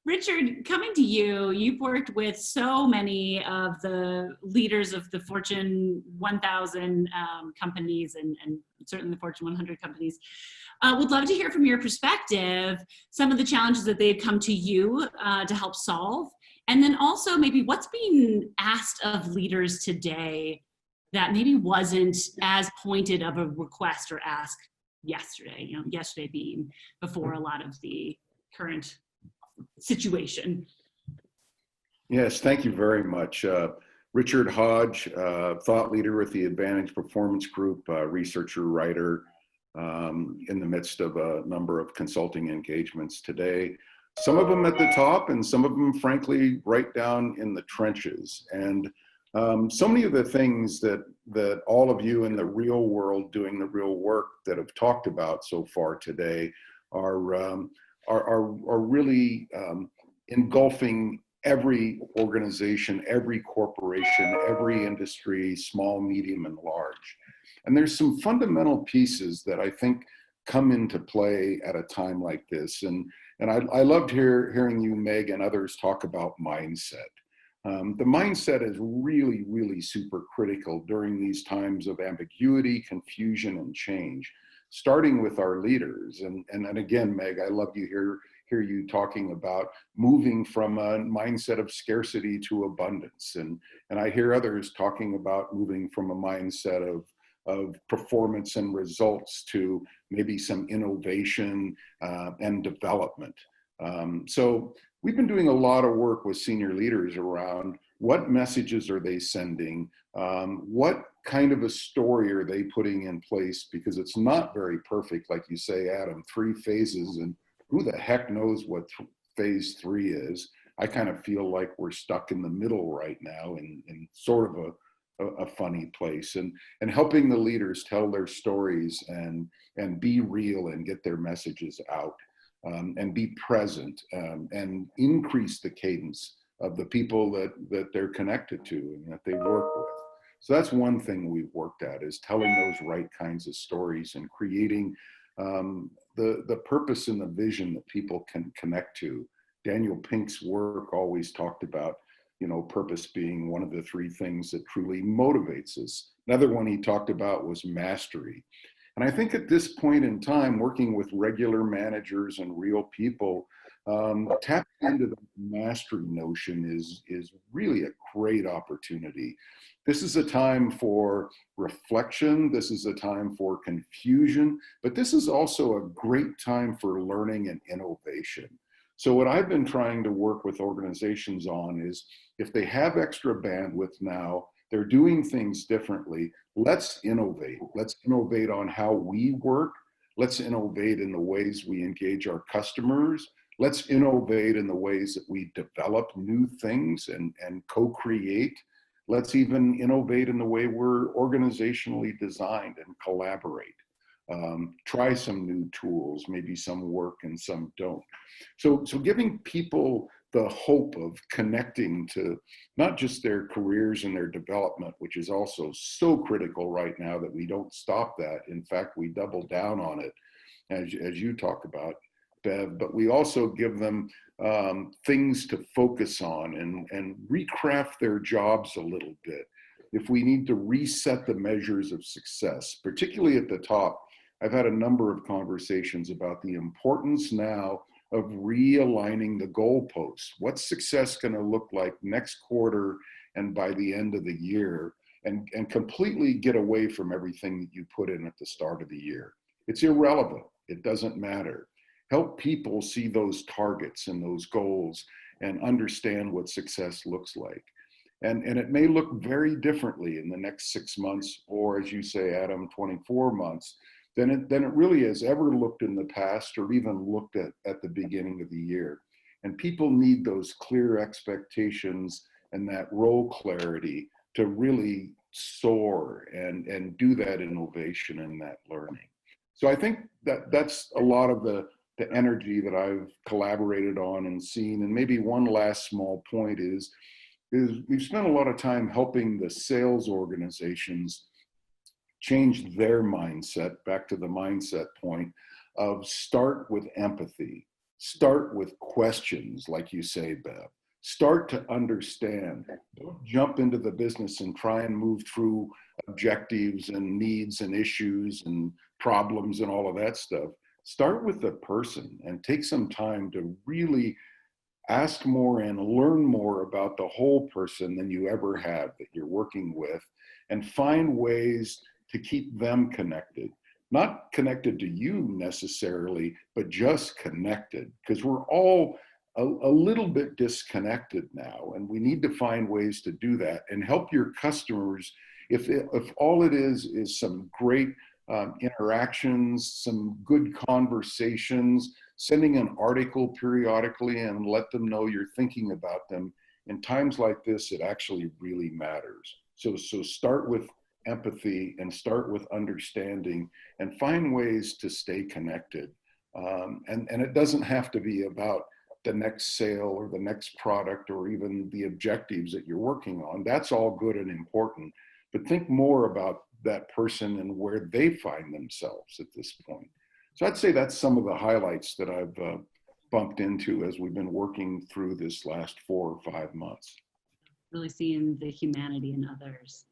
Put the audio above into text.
Richard, coming to you, you've worked with so many of the leaders of the Fortune 1000 companies and certainly the Fortune 100 companies. Would love to hear from your perspective some of the challenges that they've come to you to help solve. And then also maybe what's being asked of leaders today that maybe wasn't as pointed of a request or ask yesterday, yesterday being before a lot of the current situation. Yes, thank you very much. Richard Hodge, thought leader with the Advantage Performance Group, researcher, writer, in the midst of a number of consulting engagements today. Some of them at the top and some of them, frankly, right down in the trenches. And so many of the things that all of you in the real world doing the real work that have talked about so far today are really engulfing every organization, every corporation, every industry, small, medium, and large. And there's some fundamental pieces that I think come into play at a time like this. And I loved hearing you, Meg, and others talk about mindset. The mindset is really, really super critical during these times of ambiguity, confusion, and change, starting with our leaders. And again, Meg, I love you hear you talking about moving from a mindset of scarcity to abundance. And I hear others talking about moving from a mindset of performance and results to maybe some innovation and development. So we've been doing a lot of work with senior leaders around what messages are they sending, what kind of a story are they putting in place, because it's not very perfect, like you say, Adam, 3 phases, and who the heck knows what phase 3 is. I kind of feel like we're stuck in the middle right now in sort of a funny place, and helping the leaders tell their stories and be real and get their messages out. And be present and increase the cadence of the people that they're connected to and that they work with. So that's one thing we've worked at, is telling those right kinds of stories and creating the purpose and the vision that people can connect to. Daniel Pink's work always talked about, purpose being one of the 3 things that truly motivates us. Another one he talked about was mastery. And I think at this point in time, working with regular managers and real people, tapping into the mastery notion is really a great opportunity. This is a time for reflection. This is a time for confusion, but this is also a great time for learning and innovation. So what I've been trying to work with organizations on is, if they have extra bandwidth now, they're doing things differently, let's innovate. Let's innovate on how we work. Let's innovate in the ways we engage our customers. Let's innovate in the ways that we develop new things and co-create. Let's even innovate in the way we're organizationally designed and collaborate. Try some new tools, maybe some work and some don't. So giving people the hope of connecting to not just their careers and their development, which is also so critical right now that we don't stop that. In fact, we double down on it, as you talk about, Bev, but we also give them things to focus on and recraft their jobs a little bit. If we need to reset the measures of success, particularly at the top, I've had a number of conversations about the importance now of realigning the goalposts. What's success going to look like next quarter and by the end of the year, and completely get away from everything that you put in at the start of the year. It's irrelevant. It doesn't matter. Help people see those targets and those goals and understand what success looks like. And it may look very differently in the next 6 months, or as you say, Adam, 24 months, than it really has ever looked in the past, or even looked at the beginning of the year. And people need those clear expectations and that role clarity to really soar and do that innovation and that learning. So I think that's a lot of the energy that I've collaborated on and seen. And maybe one last small point is we've spent a lot of time helping the sales organizations change their mindset, back to the mindset point of start with empathy. Start with questions, like you say, Bev. Start to understand. Don't jump into the business and try and move through objectives and needs and issues and problems and all of that stuff. Start with the person and take some time to really ask more and learn more about the whole person than you ever have that you're working with, and find ways to keep them connected. Not connected to you necessarily, but just connected, because we're all a little bit disconnected now, and we need to find ways to do that and help your customers. If all it is some great interactions, some good conversations, sending an article periodically and let them know you're thinking about them. In times like this, it actually really matters. So start with empathy and start with understanding and find ways to stay connected. And it doesn't have to be about the next sale or the next product or even the objectives that you're working on. That's all good and important, but think more about that person and where they find themselves at this point. So I'd say that's some of the highlights that I've bumped into as we've been working through this last 4 or 5 months. Really seeing the humanity in others.